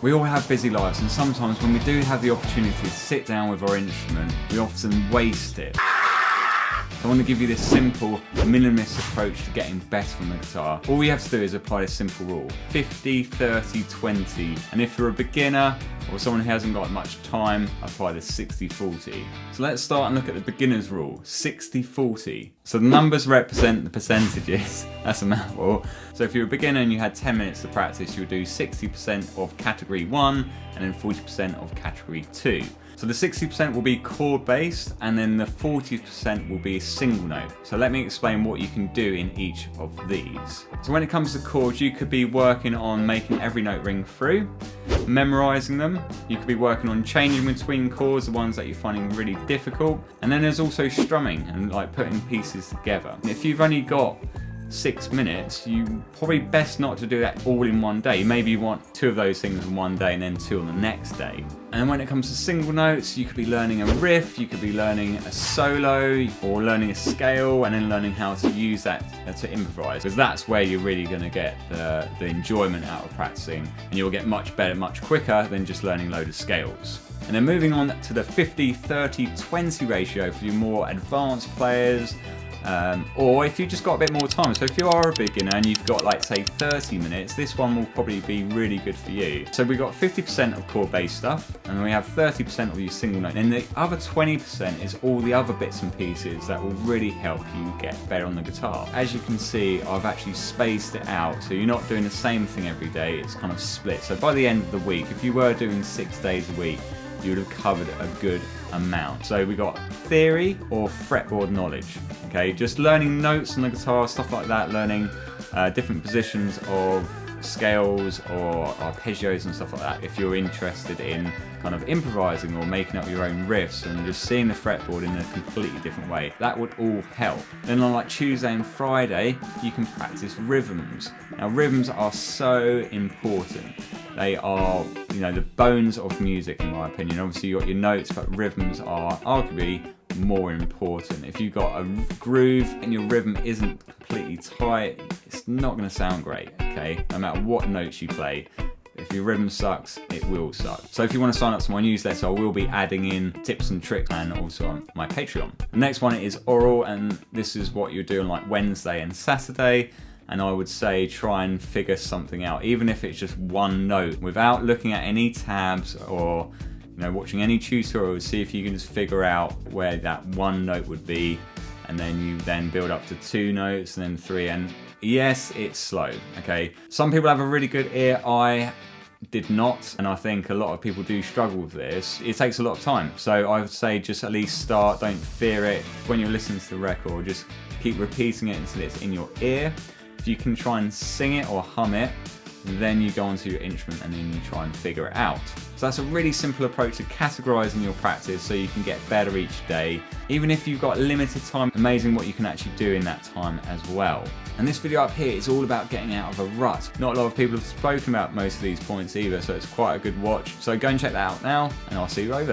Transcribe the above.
We all have busy lives, and sometimes when we do have the opportunity to sit down with our instrument, we often waste it. I want to give you this simple, minimalist approach to getting better on the guitar. All you have to do is apply this simple rule: 50, 30, 20. And if you're a beginner or someone who hasn't got much time, apply the 60, 40. So let's start and look at the beginner's rule, 60, 40. So the numbers represent the percentages. That's a mouthful. So if you're a beginner and you had 10 minutes to practice, you'll do 60% of category 1 and then 40% of category 2. So the 60% will be chord based, and then the 40% will be a single note. So let me explain what you can do in each of these. So when it comes to chords, you could be working on making every note ring through, memorizing them. You could be working on changing between chords, the ones that you're finding really difficult. And then there's also strumming and like putting pieces together. If you've only got 6 minutes, you probably best not to do that all in one day. Maybe you want 2 of those things in one day and then 2 on the next day. And when it comes to single notes, you could be learning a riff, you could be learning a solo, or learning a scale, and then learning how to use that to improvise, because that's where you're really going to get the enjoyment out of practicing, and you'll get much better much quicker than just learning a load of scales. And then moving on to the 50, 30, 20 ratio for your more advanced players, or if you've just got a bit more time. So if you are a beginner and you've got, like, say 30 minutes, this one will probably be really good for you. So we've got 50% of chord based stuff, and then we have 30% of your single note, and the other 20% is all the other bits and pieces that will really help you get better on the guitar. As you can see, I've actually spaced it out, so you're not doing the same thing every day, it's kind of split. So by the end of the week, if you were doing 6 days a week, you would have covered a good amount. So we got theory or fretboard knowledge, okay? Just learning notes on the guitar, stuff like that, learning different positions of scales or arpeggios and stuff like that. If you're interested in kind of improvising or making up your own riffs and just seeing the fretboard in a completely different way, that would all help. Then on like Tuesday and Friday, you can practice rhythms. Now rhythms are so important. They are, you know, the bones of music in my opinion. Obviously you got your notes, but rhythms are arguably more important. If you've got a groove and your rhythm isn't completely tight, it's not going to sound great, okay? No matter what notes you play, if your rhythm sucks, it will suck. So if you want to sign up to my newsletter, I will be adding in tips and tricks, and also on my Patreon. The next one is oral, and this is what you're doing like Wednesday and Saturday. And I would say try and figure something out, even if it's just one note, without looking at any tabs or, you know, watching any tutorials. See if you can just figure out where that one note would be, and then you then build up to 2 notes and then 3. And yes, it's slow, okay? Some people have a really good ear. I did not, and I think a lot of people do struggle with this. It takes a lot of time, so I would say just at least start. Don't fear it. When you're listening to the record, just keep repeating it until it's in your ear. If you can try and sing it or hum it, then you go onto your instrument and then you try and figure it out. So that's a really simple approach to categorizing your practice so you can get better each day. Even if you've got limited time, amazing what you can actually do in that time as well. And this video up here is all about getting out of a rut. Not a lot of people have spoken about most of these points either, so it's quite a good watch. So go and check that out now, and I'll see you over there.